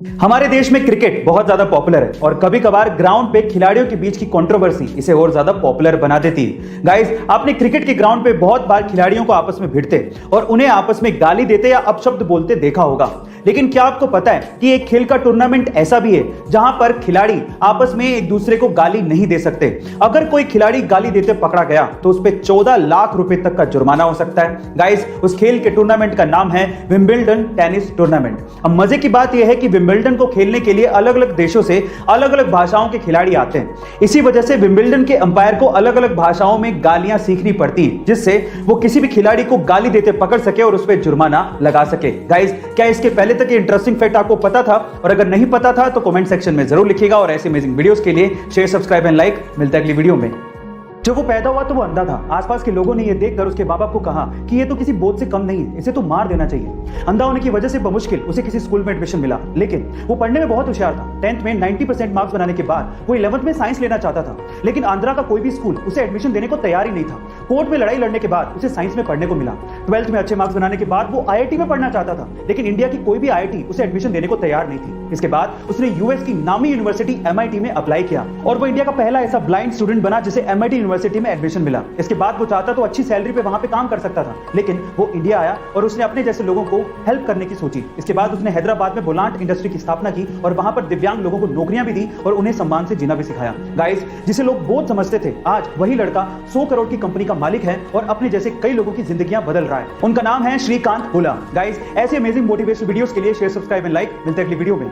हमारे देश में क्रिकेट बहुत ज्यादा पॉपुलर है और कभी कभार ग्राउंड पे खिलाड़ियों के बीच की कंट्रोवर्सी इसे और ज्यादा पॉपुलर बना देती है। गाइस, आपने क्रिकेट के ग्राउंड पे बहुत बार खिलाड़ियों को आपस में भिड़ते और उन्हें आपस में गाली देते या अपशब्द बोलते देखा होगा। लेकिन क्या आपको पता है कि एक खेल का टूर्नामेंट ऐसा भी है जहां पर खिलाड़ी आपस में एक दूसरे को गाली नहीं दे सकते। अगर कोई खिलाड़ी गाली देते पकड़ा गया तो उस पर 14 लाख रुपए तक का जुर्माना हो सकता है। गाइस, उस खेल के टूर्नामेंट का नाम है विंबलडन टेनिस टूर्नामेंट। अब मजे की बात यह है कि विंबलडन को खेलने के लिए अलग अलग देशों से अलग अलग भाषाओं के खिलाड़ी आते हैं। इसी वजह से विंबलडन के अंपायर को अलग अलग भाषाओं में गालियां सीखनी पड़ती हैं, जिससे वो किसी भी खिलाड़ी को गाली देते पकड़ सके और उस पर जुर्माना लगा सके। गाइस, क्या इसके पहले तक ये इंटरेस्टिंग फैक्ट आपको पता था? और अगर नहीं पता था तो कमेंट सेक्शन में जरूर लिखिएगा और ऐसे अमेजिंग वीडियोस के लिए शेयर, सब्सक्राइब एंड लाइक। मिलता है अगली वीडियो में। जब वो पैदा हुआ तो वो अंधा था। आसपास के लोगों ने ये देखकर उसके माँ बाप को कहा कि ये तो किसी बोझ से कम नहीं है, इसे तो मार देना चाहिए। अंधा होने की वजह से बमुश्किल उसे किसी स्कूल में एडमिशन मिला, लेकिन वो पढ़ने में बहुत होशियार था। 10th में 90% मार्क्स बनाने के बाद वो 11th में साइंस लेना चाहता था, लेकिन आंध्रा का कोई भी स्कूल उसे एडमिशन देने को तैयार ही नहीं था। कोर्ट में लड़ाई लड़ने के बाद उसे साइंस में पढ़ने को मिला। 12th में अच्छे मार्क्स बनाने के बाद वो IIT में पढ़ना चाहता था, लेकिन इंडिया की कोई भी IIT उसे एडमिशन देने को तैयार नहीं थी। इसके बाद उसने यूएस की नामी यूनिवर्सिटी MIT में अप्लाई किया और वो इंडिया का पहला ऐसा ब्लाइंड स्टूडेंट बना जिसे MIT यूनिवर्सिटी में एडमिशन मिला। इसके बाद वो चाहता तो अच्छी सैलरी पे वहां पे काम कर सकता था, लेकिन वो इंडिया आया और उसने अपने जैसे लोगों को हेल्प करने की सोची। इसके बाद उसने हैदराबाद में बुलांट इंडस्ट्री की स्थापना की और वहां पर दिव्यांग लोगों को नौकरियां भी दी और उन्हें सम्मान से जीना भी सिखाया। गाइस, जिसे लोग बोझ समझते थे, आज वही लड़का 100 करोड़ की कंपनी का मालिक है और अपने जैसे कई लोगों की जिंदगियां बदल रहा है। उनका नाम है श्रीकांत हुला। गाइस, ऐसे अमेजिंग मोटिवेशनल वीडियोस के लिए शेयर, सब्सक्राइब एंड लाइक। मिलते हैं अगली वीडियो में।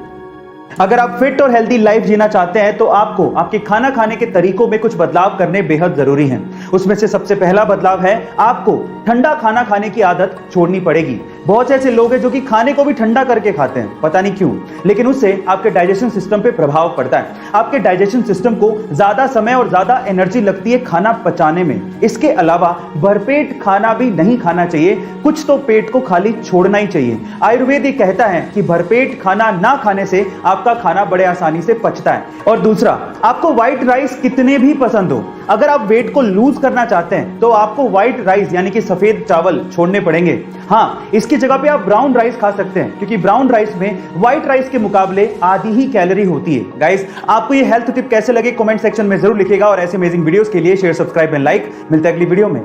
अगर आप फिट और हेल्दी लाइफ जीना चाहते हैं तो आपको आपके खाना खाने के तरीकों में कुछ बदलाव करने बेहद जरूरी हैं। उसमें से सबसे पहला बदलाव है आपको ठंडा खाना खाने की आदत छोड़नी पड़ेगी। बहुत से ऐसे लोग हैं जो कि खाने को भी ठंडा करके खाते हैं, पता नहीं क्यों, लेकिन उससे आपके डाइजेशन सिस्टम पे प्रभाव पड़ता है। आपके डाइजेशन सिस्टम को ज्यादा समय और ज्यादा एनर्जी लगती है खाना पचाने में। इसके अलावा भरपेट खाना भी नहीं खाना चाहिए, कुछ तो पेट को खाली छोड़ना ही चाहिए। आयुर्वेद ये कहता है कि भरपेट खाना ना खाने से आपका खाना बड़े आसानी से पचता है। और दूसरा, आपको व्हाइट राइस कितने भी पसंद हो, अगर आप वेट को लूज करना चाहते हैं तो आपको व्हाइट राइस यानी कि सफेद चावल छोड़ने पड़ेंगे। हाँ, इसकी जगह पे आप ब्राउन राइस खा सकते हैं, क्योंकि ब्राउन राइस में व्हाइट राइस के मुकाबले आधी ही कैलोरी होती है। गाइस, आपको ये हेल्थ टिप कैसे लगे कमेंट सेक्शन में जरूर लिखिएगा और ऐसे अमेजिंग वीडियोस के लिए शेयर, सब्सक्राइब एंड लाइक। मिलते हैं अगली वीडियो में।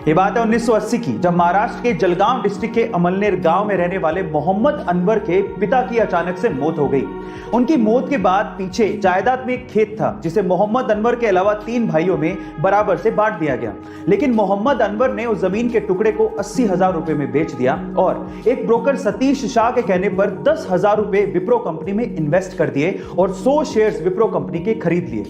ये बात है 1980 की, जब महाराष्ट्र के जलगांव डिस्ट्रिक्ट के अमलनेर गांव में रहने वाले मोहम्मद अनवर के पिता की अचानक से मौत हो गई। उनकी मौत के बाद पीछे जायदाद में एक खेत था जिसे मोहम्मद अनवर के अलावा 3 भाइयों में बराबर से बांट दिया गया, लेकिन मोहम्मद अनवर ने उस जमीन के टुकड़े को 80,000 रुपए में बेच दिया और एक ब्रोकर सतीश शाह के कहने पर 10,000 रुपए विप्रो कंपनी में इन्वेस्ट कर दिए और 100 शेयर्स विप्रो कंपनी के खरीद लिए।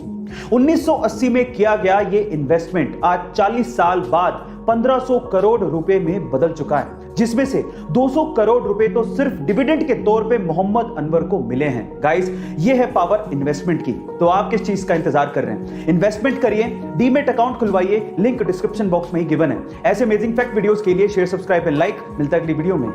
1980 में किया गया ये इन्वेस्टमेंट आज 40 साल बाद 1500 करोड़ रुपए में बदल चुका है, जिसमें से 200 करोड़ रुपए तो सिर्फ डिविडेंड के तौर पे मोहम्मद अनवर को मिले हैं। गाइस, ये है पावर इन्वेस्टमेंट की। तो आप किस चीज का इंतजार कर रहे हैं? इन्वेस्टमेंट करिए, डीमेट अकाउंट खुलवाइए, लिंक डिस्क्रिप्शन बॉक्स में ही गिवन है। ऐसे अमेजिंग फैक्ट वीडियोस के लिए शेयर, सब्सक्राइब एंड लाइक। मिलता है अगली वीडियो में।